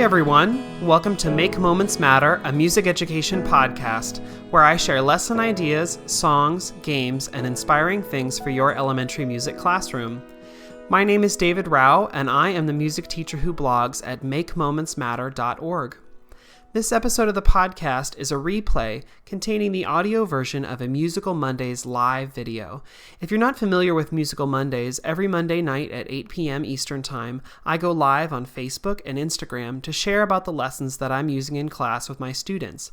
everyone. Welcome to Make Moments Matter, a music education podcast where I share lesson ideas, songs, games, and inspiring things for your elementary music classroom. My name is David Rao, and I am the music teacher who blogs at makemomentsmatter.org. This episode of the podcast is a replay containing the audio version of a Musical Mondays live video. If you're not familiar with Musical Mondays, every Monday night at 8 p.m. Eastern Time, I go live on Facebook and Instagram to share about the lessons that I'm using in class with my students.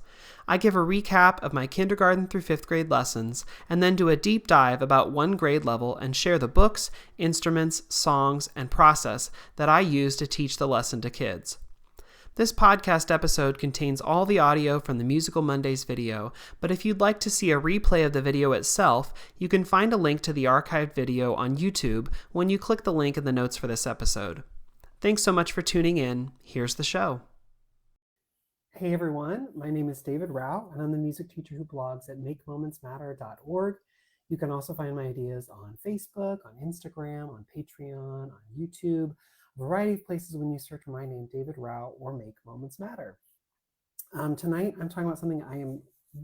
I give a recap of my kindergarten through 5th grade lessons, and then do a deep dive about one grade level and share the books, instruments, songs, and process that I use to teach the lesson to kids. This podcast episode contains all the audio from the Musical Mondays video, but if you'd like to see a replay of the video itself, you can find a link to the archived video on YouTube when you click the link in the notes for this episode. Thanks so much for tuning in. Here's the show. Hey everyone, my name is David Rao, and I'm the music teacher who blogs at makemomentsmatter.org. You can also find my ideas on Facebook, on Instagram, on Patreon, on YouTube, a variety of places when you search for my name, David Rao, or Make Moments Matter. Tonight, I'm talking about something I am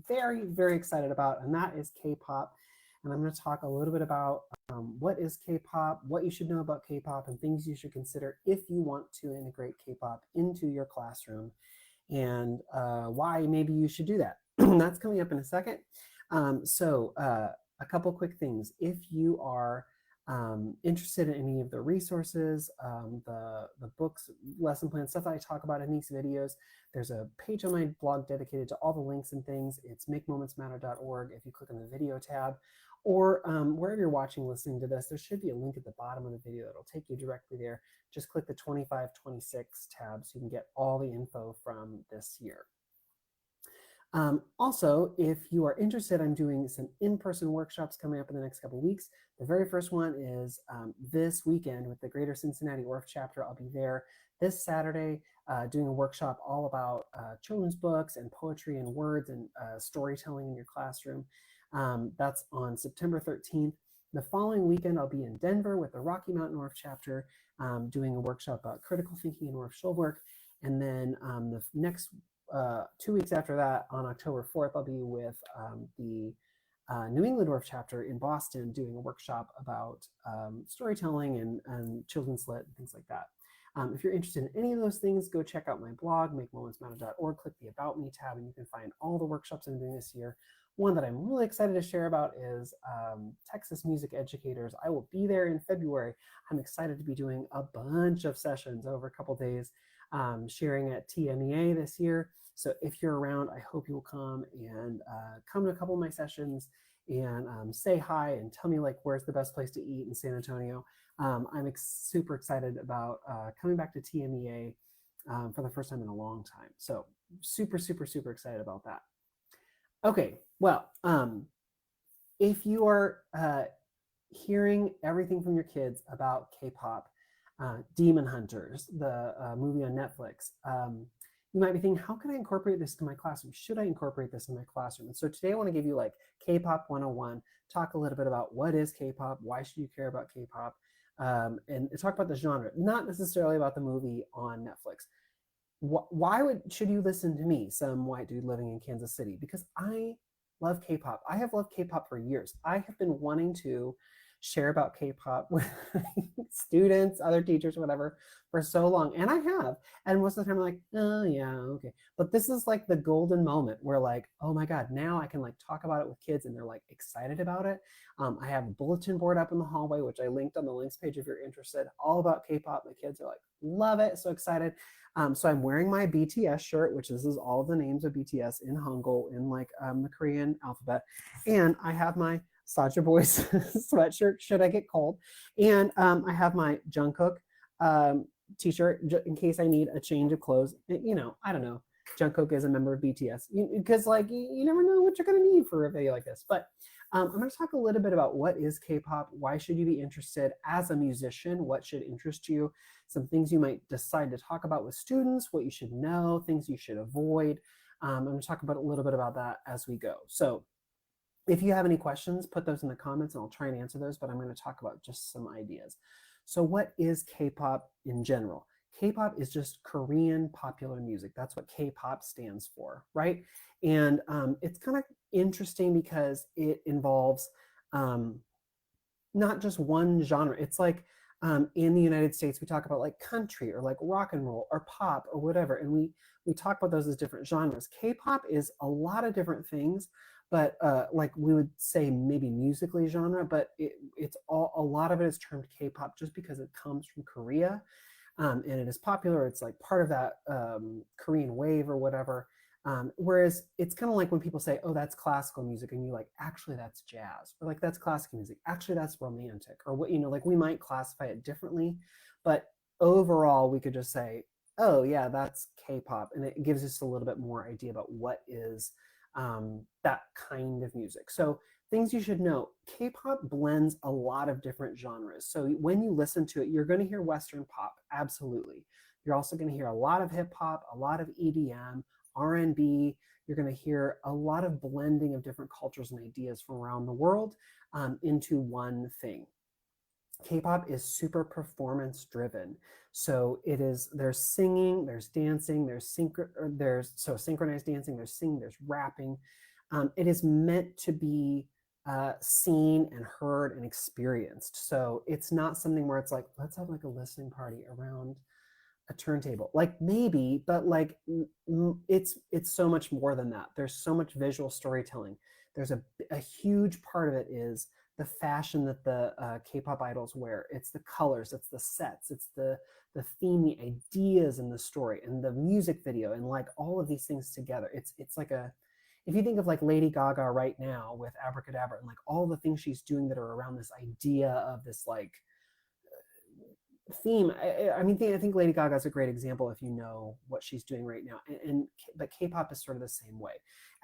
very, very excited about, and that is K-pop. And I'm going to talk a little bit about what is K-pop, what you should know about K-pop, and things you should consider if you want to integrate K-pop into your classroom, and why maybe you should do that. That's coming up in a second. A couple quick things. If you are interested in any of the resources, the books, lesson plans, stuff that I talk about in these videos, there's a page on my blog dedicated to all the links and things. It's makemomentsmatter.org. If you click on the video tab, or wherever you're watching, listening to this, there should be a link at the bottom of the video that'll take you directly there. Just click the 2526 tab so you can get all the info from this year. Also, if you are interested, I'm doing some in-person workshops coming up in the next couple of weeks. The very first one is this weekend with the Greater Cincinnati Orff chapter. I'll be there this Saturday doing a workshop all about children's books and poetry and words and storytelling in your classroom. That's on September 13th. The following weekend, I'll be in Denver with the Rocky Mountain Orff chapter doing a workshop about critical thinking and Orff Schulwerk. And then the next 2 weeks after that, on October 4th, I'll be with the New England Orff chapter in Boston doing a workshop about storytelling and children's lit and things like that. If you're interested in any of those things, go check out my blog, makemomentsmatter.org, click the About Me tab, and you can find all the workshops I'm doing this year. One that I'm really excited to share about is Texas Music Educators. I will be there in February. I'm excited to be doing a bunch of sessions over a couple days, sharing at TMEA this year. So if you're around, I hope you will come and come to a couple of my sessions and say hi and tell me where's the best place to eat in San Antonio. I'm super excited about coming back to TMEA for the first time in a long time. So super, super, super excited about that. Okay, well, if you are hearing everything from your kids about K-pop, Demon Hunters, the movie on Netflix, you might be thinking, how can I incorporate this to my classroom? Should I incorporate this in my classroom? And so today I want to give you K-pop 101, talk a little bit about what is K-pop, why should you care about K-pop, and talk about the genre, not necessarily about the movie on Netflix. Why should you listen to me, some white dude living in Kansas City? Because I love K-pop. I have loved K-pop for years. I have been wanting to share about K-pop with students, other teachers, whatever, for so long. And I have. And most of the time I'm like, oh yeah, okay. But this is the golden moment where oh my God, now I can talk about it with kids and they're excited about it. I have a bulletin board up in the hallway, which I linked on the links page if you're interested, all about K-pop. My kids are love it, so excited. So I'm wearing my BTS shirt, which this is all of the names of BTS in Hangul, in the Korean alphabet. And I have my Sacha Boys sweatshirt, should I get cold. And I have my Jungkook t-shirt in case I need a change of clothes. I don't know. Jungkook is a member of BTS because you never know what you're going to need for a video like this. But I'm going to talk a little bit about what is K-pop, why should you be interested as a musician, what should interest you, some things you might decide to talk about with students, what you should know, things you should avoid. I'm going to talk about a little bit about that as we go. So if you have any questions, put those in the comments and I'll try and answer those, but I'm going to talk about just some ideas. So what is K-pop in general? K-pop is just Korean popular music. That's what K-pop stands for, right? And it's kind of interesting because it involves um, not just one genre. It's like in the United States, we talk about like country or like rock and roll or pop or whatever, and we talk about those as different genres. K-pop is a lot of different things, but like we would say maybe musically genre, but it's all a lot of it is termed K-pop just because it comes from Korea, and it is popular. It's like part of that Korean wave or whatever. Whereas it's kind of like when people say, "Oh, that's classical music," and you're like, "Actually, that's jazz," or like, "That's classical music." Actually, that's romantic, or what like we might classify it differently, but overall, we could just say, "Oh, yeah, that's K-pop," and it gives us a little bit more idea about what is that kind of music. So things you should know, K-pop blends a lot of different genres. So when you listen to it, you're going to hear Western pop, absolutely. You're also going to hear a lot of hip hop, a lot of EDM, R&B. You're going to hear a lot of blending of different cultures and ideas from around the world into one thing. K-pop is super performance driven. So it is, there's singing, there's dancing, there's synchronized dancing, there's singing, there's rapping. It is meant to be seen and heard and experienced. So it's not something where it's like, let's have like a listening party around a turntable. Like maybe, but like it's so much more than that. There's so much visual storytelling. There's a huge part of it is the fashion that the K-pop idols wear. It's the colors, it's the sets, it's the theme, the ideas in the story, and the music video, and like all of these things together. It's like a, if you think of like Lady Gaga right now with Abracadabra and like all the things she's doing that are around this idea of this like theme. I mean, I think Lady Gaga is a great example if you know what she's doing right now. But K-pop is sort of the same way.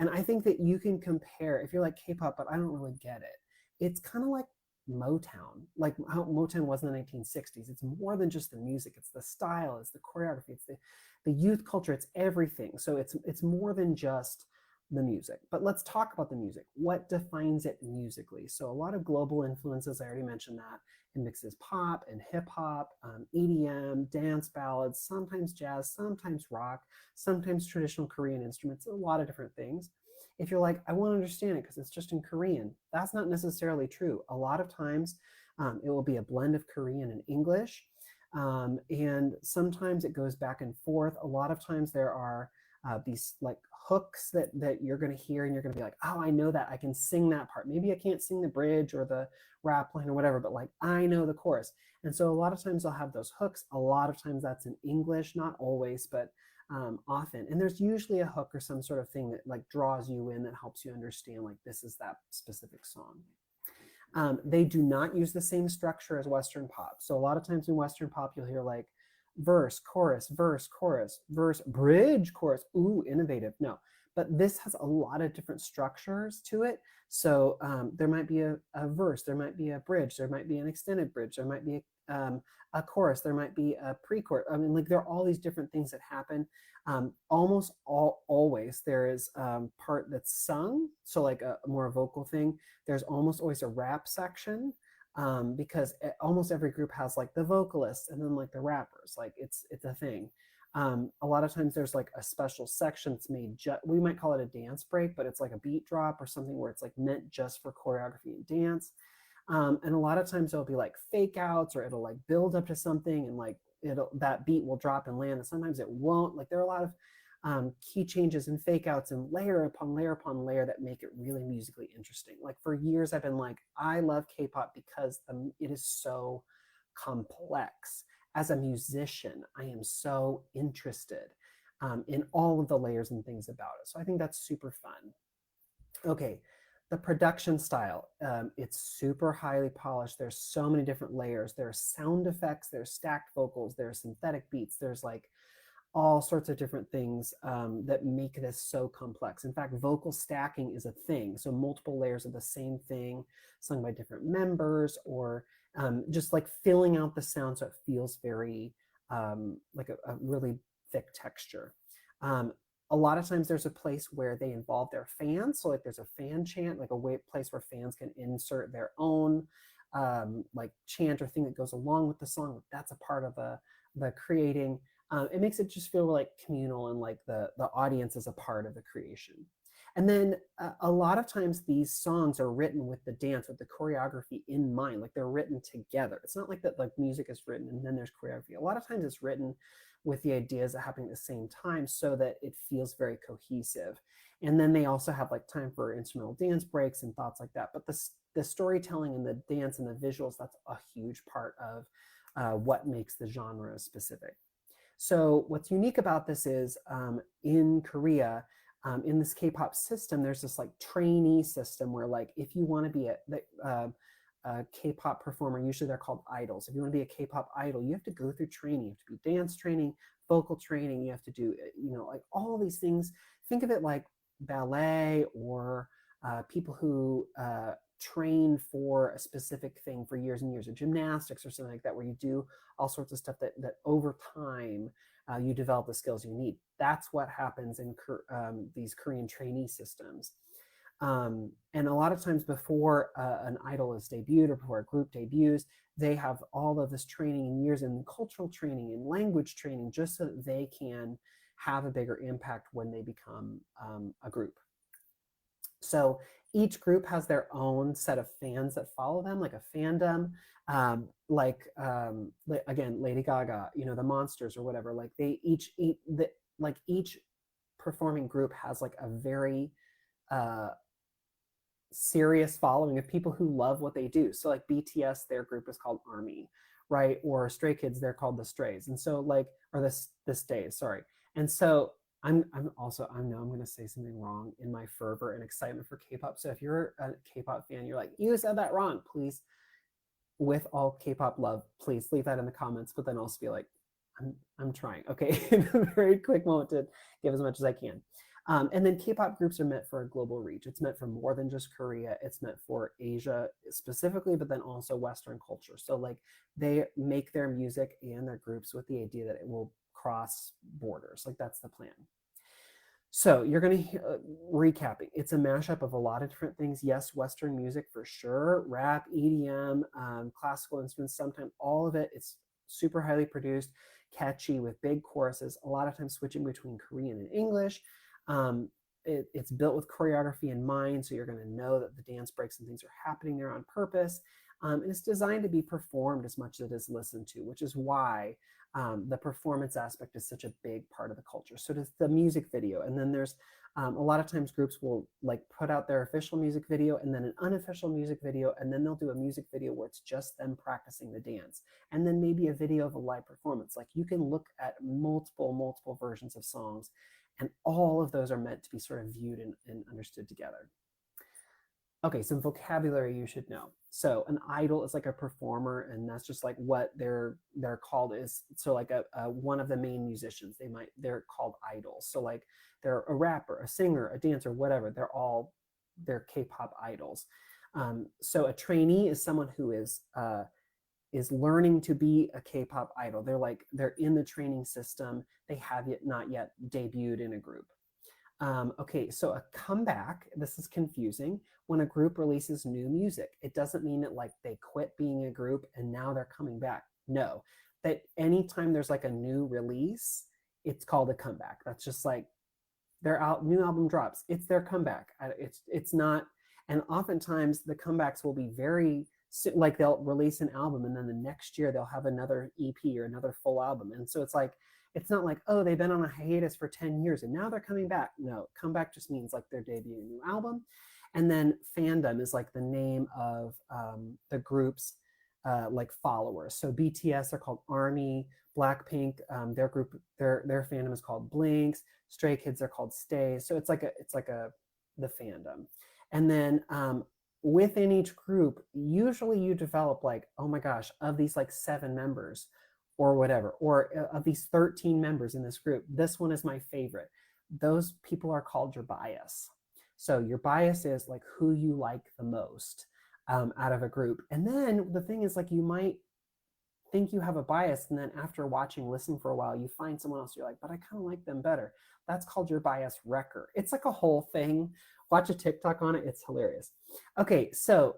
And I think that you can compare, if you're like K-pop, but I don't really get it. It's kind of like Motown, like how Motown was in the 1960s. It's more than just the music. It's the style, it's the choreography, it's the youth culture, it's everything. So it's more than just the music. But let's talk about the music. What defines it musically? So a lot of global influences, I already mentioned that. It mixes pop and hip hop, EDM, dance ballads, sometimes jazz, sometimes rock, sometimes traditional Korean instruments, a lot of different things. If you're like, I won't understand it because it's just in Korean, that's not necessarily true. A lot of times it will be a blend of Korean and English. And sometimes it goes back and forth. A lot of times there are these like hooks that you're going to hear and you're going to be like, oh, I know that. I can sing that part. Maybe I can't sing the bridge or the rap line or whatever, but like I know the chorus. And so a lot of times I'll have those hooks. A lot of times that's in English, not always, but often. And there's usually a hook or some sort of thing that like draws you in, that helps you understand like this is that specific song. They do not use the same structure as Western pop. So a lot of times in Western pop, you'll hear like verse, chorus, verse, bridge, chorus. Ooh, innovative. No, but this has a lot of different structures to it. So there might be a verse, there might be a bridge, there might be an extended bridge, there might be a chorus, there might be a pre-chorus. I mean, like there are all these different things that happen. Almost always there is part that's sung, so like a more vocal thing. There's almost always a rap section, because almost every group has like the vocalists and then like the rappers. Like it's a thing. A lot of times there's like a special section that's made, we might call it a dance break, but it's like a beat drop or something where it's like meant just for choreography and dance. And a lot of times there'll be like fake outs, or it'll like build up to something and like that beat will drop and land, and sometimes it won't. Like there are a lot of key changes and fake outs and layer upon layer upon layer that make it really musically interesting. Like for years I've been like, I love K-pop because it is so complex. As a musician, I am so interested in all of the layers and things about it. So I think that's super fun. Okay, the production style, it's super highly polished. There's so many different layers. There's sound effects, there's stacked vocals, there's synthetic beats, there's like all sorts of different things that make this so complex. In fact, vocal stacking is a thing. So multiple layers of the same thing sung by different members, or just like filling out the sound so it feels very like a really thick texture. A lot of times there's a place where they involve their fans. So like there's a fan chant, like a place where fans can insert their own like chant or thing that goes along with the song. That's a part of the creating, it makes it just feel like communal and like the audience is a part of the creation. And then a lot of times these songs are written with the dance, with the choreography in mind, like they're written together. It's not like that like music is written and then there's choreography. A lot of times it's written with the ideas happening at the same time so that it feels very cohesive. And then they also have like time for instrumental dance breaks and thoughts like that. But the storytelling and the dance and the visuals, that's a huge part of what makes the genre specific. So what's unique about this is in Korea, in this K-pop system, there's this like trainee system where like if you want to be a K-pop performer, usually they're called idols. If you want to be a K-pop idol, you have to go through training. You have to be dance training, vocal training. You have to do, like all these things. Think of it like ballet or people who train for a specific thing for years and years, or gymnastics or something like that, where you do all sorts of stuff that over time you develop the skills you need. That's what happens in these Korean trainee systems. And a lot of times before an idol is debuted or before a group debuts, they have all of this training and years in cultural training and language training just so that they can have a bigger impact when they become a group. So each group has their own set of fans that follow them, like a fandom, again, Lady Gaga, the Monsters or whatever. Like they each performing group has like a very serious following of people who love what they do. So like BTS, their group is called ARMY, right? Or Stray Kids, they're called the Strays. And so like, or the Stays, sorry. And so I know I'm going to say something wrong in my fervor and excitement for K-pop. So if you're a K-pop fan, you're like, you said that wrong, please, with all K-pop love, please leave that in the comments, but then also be like, I'm trying. Okay, a very quick moment to give as much as I can. And then K-pop groups are meant for a global reach. It's meant for more than just Korea. It's meant for Asia specifically, but then also Western culture. So like they make their music and their groups with the idea that it will cross borders. Like that's the plan. So you're going to recapping. It's a mashup of a lot of different things. Yes, Western music for sure, rap, EDM, classical instruments, sometimes all of it. It's super highly produced, catchy with big choruses, a lot of times switching between Korean and English. It's built with choreography in mind, so you're going to know that the dance breaks and things are happening there on purpose. And it's designed to be performed as much as it is listened to, which is why the performance aspect is such a big part of the culture. So does the music video. And then there's a lot of times groups will like put out their official music video and then an unofficial music video, and then they'll do a music video where it's just them practicing the dance, and then maybe a video of a live performance. Like you can look at multiple versions of songs, and all of those are meant to be sort of viewed and understood together. Okay, some vocabulary you should know. So an idol is like a performer, and that's just like what they're called is. So like a one of the main musicians, they're called idols. So like they're a rapper, a singer, a dancer, whatever. They're K-pop idols. So a trainee is someone who is learning to be a K-pop idol. They're in the training system. They have not yet debuted in a group. Okay, so a comeback, this is confusing. When a group releases new music, it doesn't mean that like they quit being a group and now they're coming back. No, that anytime there's like a new release, it's called a comeback. That's just like new album drops. It's their comeback. It's not, and oftentimes the comebacks will be very, like they'll release an album and then the next year they'll have another EP or another full album. And so it's not like, oh, they've been on a hiatus for 10 years and now they're coming back. No, comeback just means like they're debuting a new album. And then fandom is like the name of the group's like followers. So BTS are called ARMY, Blackpink, their group, their fandom is called Blinks, Stray Kids are called Stays. So it's like the fandom. And then within each group, usually you develop like, oh my gosh, of these like 7 members, or whatever, or of these 13 members in this group, this one is my favorite. Those people are called your bias. So your bias is like who you like the most out of a group. And then the thing is like you might think you have a bias, and then after listening for a while, you find someone else, you're like, but I kind of like them better. That's called your bias wrecker. It's like a whole thing. Watch a TikTok on it. It's hilarious. Okay, so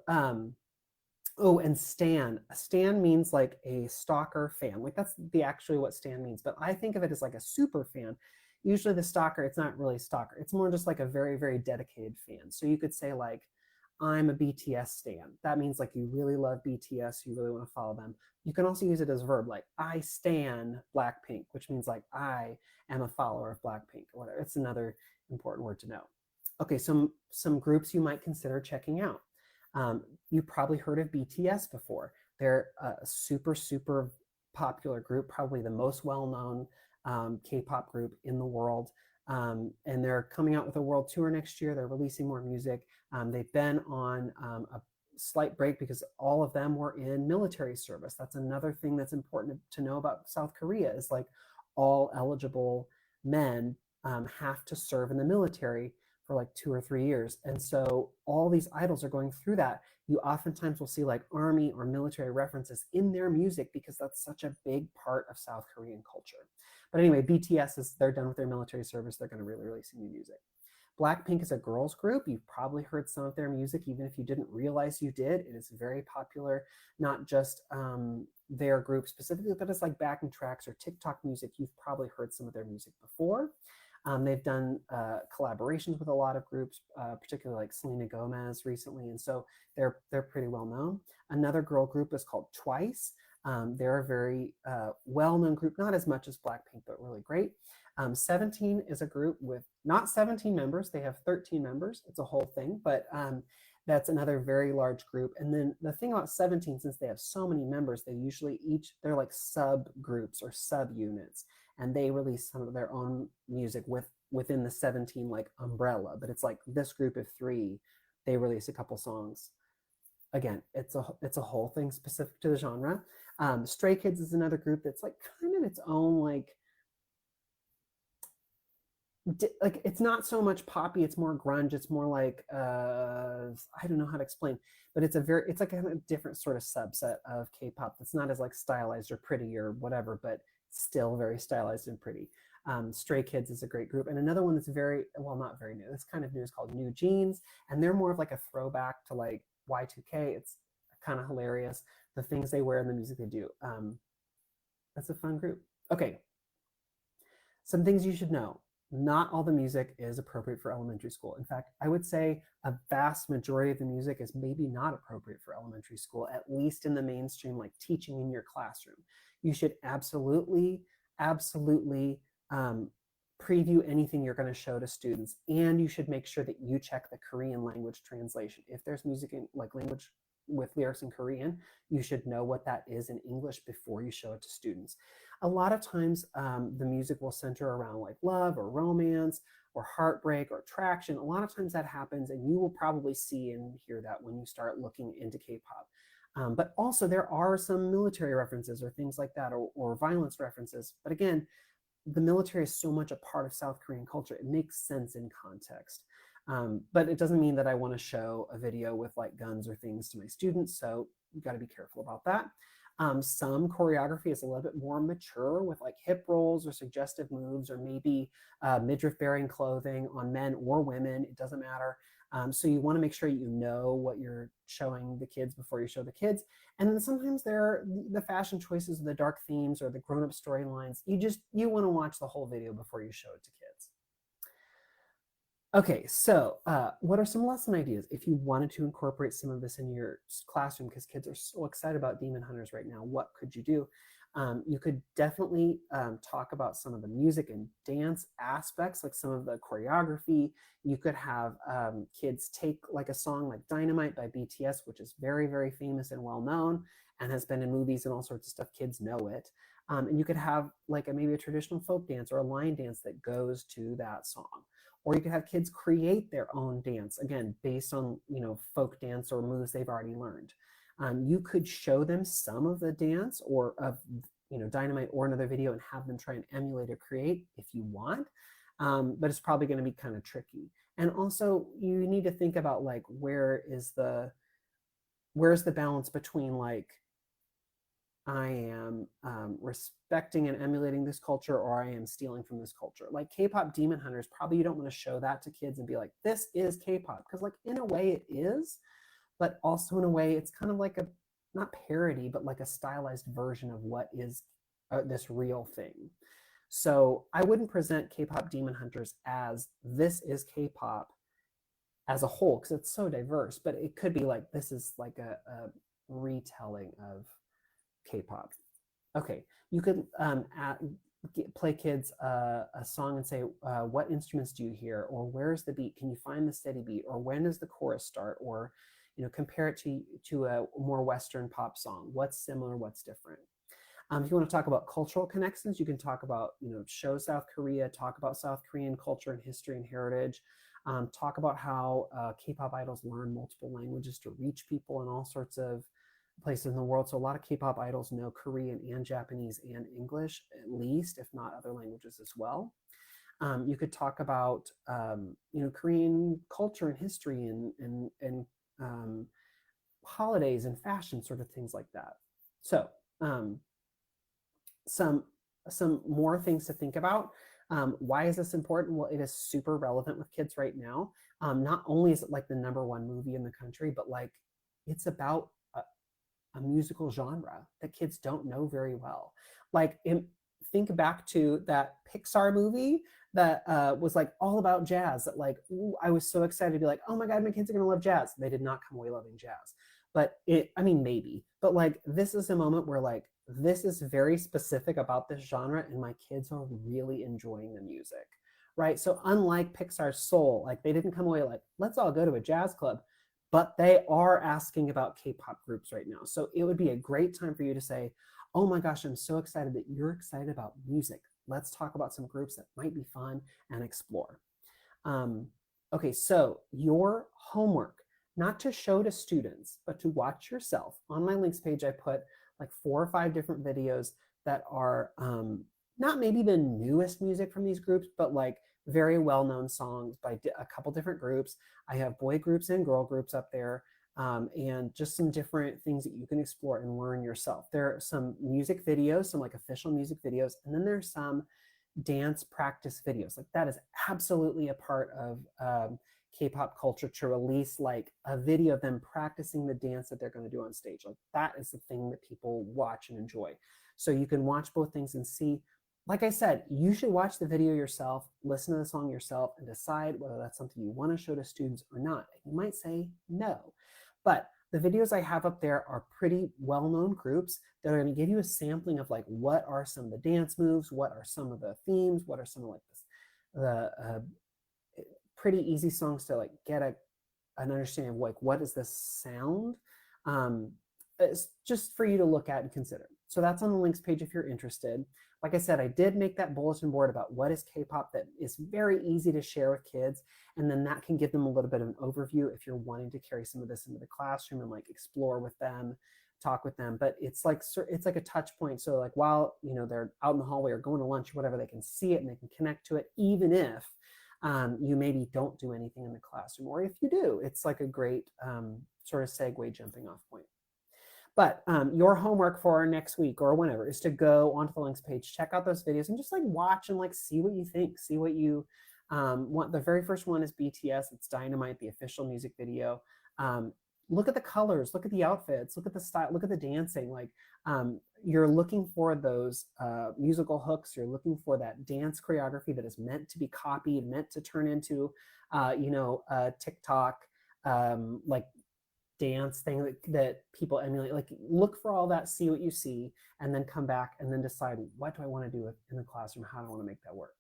Oh, and stan. A stan means like a stalker fan. Like that's the actually what stan means. But I think of it as like a super fan. Usually the stalker, it's not really a stalker. It's more just like a very, very dedicated fan. So you could say like, I'm a BTS stan. That means like you really love BTS. You really want to follow them. You can also use it as a verb, like I stan Blackpink, which means like I am a follower of Blackpink or whatever. It's another important word to know. Okay, some groups you might consider checking out. You probably heard of BTS before. They're a super, super popular group, probably the most well-known K-pop group in the world. And they're coming out with a world tour next year. They're releasing more music. They've been on a slight break because all of them were in military service. That's another thing that's important to know about South Korea is like all eligible men have to serve in the military for like 2 or 3 years. And so all these idols are going through that. You oftentimes will see like army or military references in their music because that's such a big part of South Korean culture. But anyway, BTS is they're done with their military service. They're going to really release new music. Blackpink is a girls group. You've probably heard some of their music, even if you didn't realize you did. It is very popular, not just their group specifically, but it's like backing tracks or TikTok music. You've probably heard some of their music before. They've done collaborations with a lot of groups, particularly like Selena Gomez recently, and so they're pretty well known. Another girl group is called Twice. They're a very well-known group, not as much as Blackpink, but really great. 17 is a group with not 17 members; they have 13 members. It's a whole thing, but that's another very large group. And then the thing about 17, since they have so many members, they usually they're like subgroups or subunits, and they release some of their own music within the 17 like umbrella. But it's like this group of three, they release a couple songs. Again, it's a whole thing specific to the genre. Stray Kids is another group that's like kind of its own like it's not so much poppy, it's more grunge, it's more like I don't know how to explain, but it's like a different sort of subset of K-pop that's not as like stylized or pretty or whatever, but still very stylized and pretty. Stray Kids is a great group, and another one that's very well, not very new, it's kind of new, is called New Jeans, and they're more of like a throwback to like Y2K. It's kind of hilarious the things they wear and the music they do. That's a fun group. Okay, some things you should know. Not all the music is appropriate for elementary school. In fact, I would say a vast majority of the music is maybe not appropriate for elementary school, at least in the mainstream, like teaching in your classroom. You should absolutely, absolutely preview anything you're going to show to students, and you should make sure that you check the Korean language translation. If there's music in like language with lyrics in Korean, you should know what that is in English before you show it to students. A lot of times the music will center around like love or romance or heartbreak or attraction. A lot of times that happens, and you will probably see and hear that when you start looking into K-pop. But also there are some military references or things like that, or violence references. But again, the military is so much a part of South Korean culture, it makes sense in context. But it doesn't mean that I want to show a video with like guns or things to my students, so you got to be careful about that. Some choreography is a little bit more mature with like hip rolls or suggestive moves, or maybe midriff bearing clothing on men or women, it doesn't matter. So you want to make sure you know what you're showing the kids before you show the kids. And then sometimes there are the fashion choices, the dark themes, or the grown-up storylines. You want to watch the whole video before you show it to kids. Okay, so what are some lesson ideas if you wanted to incorporate some of this in your classroom, because kids are so excited about Demon Hunters right now? What could you do? You could definitely talk about some of the music and dance aspects, like some of the choreography. You could have kids take like a song like Dynamite by BTS, which is very, very famous and well known and has been in movies and all sorts of stuff. Kids know it. And you could have like maybe a traditional folk dance or a line dance that goes to that song. Or you could have kids create their own dance, again, based on folk dance or moves they've already learned. You could show them some of the dance or of Dynamite or another video and have them try and emulate or create if you want. But it's probably going to be kind of tricky. And also you need to think about like where's the balance between like I am respecting and emulating this culture, or I am stealing from this culture. Like K-pop Demon Hunters, probably you don't want to show that to kids and be like, this is K-pop, because like in a way it is, but also in a way it's kind of like not parody, but like a stylized version of what is this real thing. So I wouldn't present K-pop Demon Hunters as this is K-pop as a whole because it's so diverse, but it could be like this is like a retelling of K-pop. Okay, you could play kids a song and say, what instruments do you hear? Or where's the beat? Can you find the steady beat? Or when does the chorus start? Or, compare it to a more Western pop song. What's similar? What's different? If you want to talk about cultural connections, you can talk about, show South Korea, talk about South Korean culture and history and heritage, talk about how K-pop idols learn multiple languages to reach people in all sorts of places in the world. So a lot of K-pop idols know Korean and Japanese and English, at least, if not other languages as well. You could talk about, Korean culture and history and holidays and fashion, sort of things like that. So some more things to think about. Why is this important? Well, it is super relevant with kids right now. Not only is it like the #1 movie in the country, but like it's about a musical genre that kids don't know very well. Like think back to that Pixar movie that was like all about jazz. That like I was so excited to be like, oh my god, my kids are gonna love jazz. They did not come away loving jazz, but maybe. But like this is a moment where like this is very specific about this genre, and my kids are really enjoying the music, right? So unlike Pixar's Soul, like they didn't come away like let's all go to a jazz club, but they are asking about K-pop groups right now. So it would be a great time for you to say, oh my gosh, I'm so excited that you're excited about music. Let's talk about some groups that might be fun and explore. Okay, so your homework, not to show to students, but to watch yourself. On my links page, I put like 4 or 5 different videos that are not maybe the newest music from these groups, but like very well-known songs by a couple different groups. I have boy groups and girl groups up there, and just some different things that you can explore and learn yourself. There are some music videos, some like official music videos, and then there's some dance practice videos. Like that is absolutely a part of K-pop culture, to release like a video of them practicing the dance that they're going to do on stage. Like that is the thing that people watch and enjoy. So you can watch both things and see. Like I said, you should watch the video yourself, listen to the song yourself, and decide whether that's something you want to show to students or not. And you might say no. But the videos I have up there are pretty well-known groups that are going to give you a sampling of like what are some of the dance moves, what are some of the themes, what are some of like the pretty easy songs to like get an understanding of like what is this sound. It's just for you to look at and consider. So that's on the links page if you're interested. Like I said, I did make that bulletin board about what is K-pop that is very easy to share with kids. And then that can give them a little bit of an overview if you're wanting to carry some of this into the classroom and like explore with them, talk with them. But it's like a touch point. So like while they're out in the hallway or going to lunch or whatever, they can see it and they can connect to it, even if you maybe don't do anything in the classroom. Or if you do, it's like a great sort of segue jumping off point. But your homework for next week or whenever is to go onto the links page, check out those videos, and just like watch and like see what you think, see what you want. The very first one is BTS. It's Dynamite, the official music video. Look at the colors, look at the outfits, look at the style, look at the dancing. Like you're looking for those musical hooks. You're looking for that dance choreography that is meant to be copied, meant to turn into, TikTok, like dance thing that people emulate. Like look for all that, see what you see, and then come back and then decide, what do I want to do in the classroom? How do I want to make that work?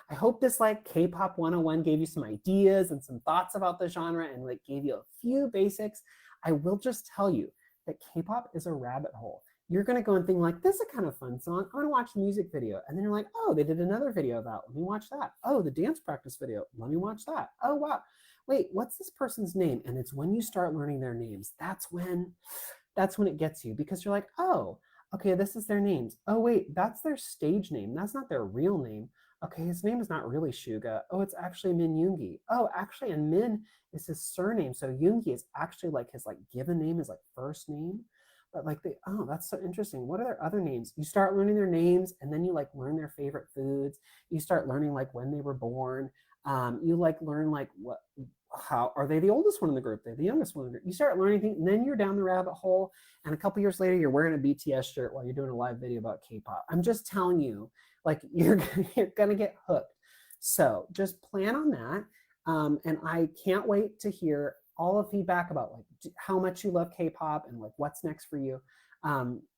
I hope this like K-pop 101 gave you some ideas and some thoughts about the genre and like gave you a few basics. I will just tell you that K-pop is a rabbit hole. You're going to go and think like, this is a kind of fun song. I'm going to watch the music video. And then you're like, oh, they did another video of that. Let me watch that. Oh, the dance practice video. Let me watch that. Oh, wow. Wait, what's this person's name? And it's when you start learning their names, that's when it gets you, because you're like, oh, okay, this is their names. Oh, wait, that's their stage name. That's not their real name. Okay, his name is not really Suga. Oh, it's actually Min Yoongi. Oh, actually, and Min is his surname. So Yoongi is actually like his like given name, is like first name. But like oh, that's so interesting. What are their other names? You start learning their names, and then you like learn their favorite foods. You start learning like when they were born. You like learn like how are they the oldest one in the group? They're the youngest one in the group. You start learning things, and then you're down the rabbit hole. And a couple years later, you're wearing a BTS shirt while you're doing a live video about K-pop. I'm just telling you, like you're gonna get hooked. So just plan on that. And I can't wait to hear all the feedback about like how much you love K-pop and like what's next for you.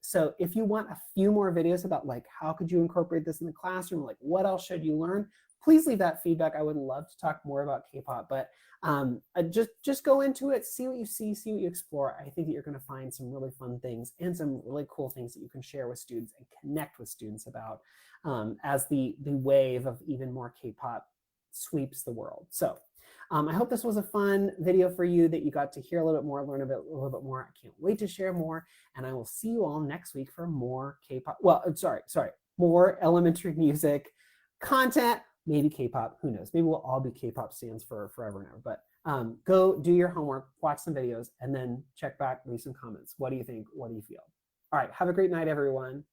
So if you want a few more videos about like how could you incorporate this in the classroom, like what else should you learn, please leave that feedback. I would love to talk more about K-pop, but just go into it, see what you see what you explore. I think that you're going to find some really fun things and some really cool things that you can share with students and connect with students about as the wave of even more K-pop sweeps the world. So I hope this was a fun video for you, that you got to hear a little bit more, learn a little bit more. I can't wait to share more, and I will see you all next week for more K-pop. Well, sorry, more elementary music content, maybe K-pop, who knows? Maybe we'll all be K-pop stands for forever and ever. But go do your homework, watch some videos, and then check back, leave some comments. What do you think? What do you feel? All right, have a great night, everyone.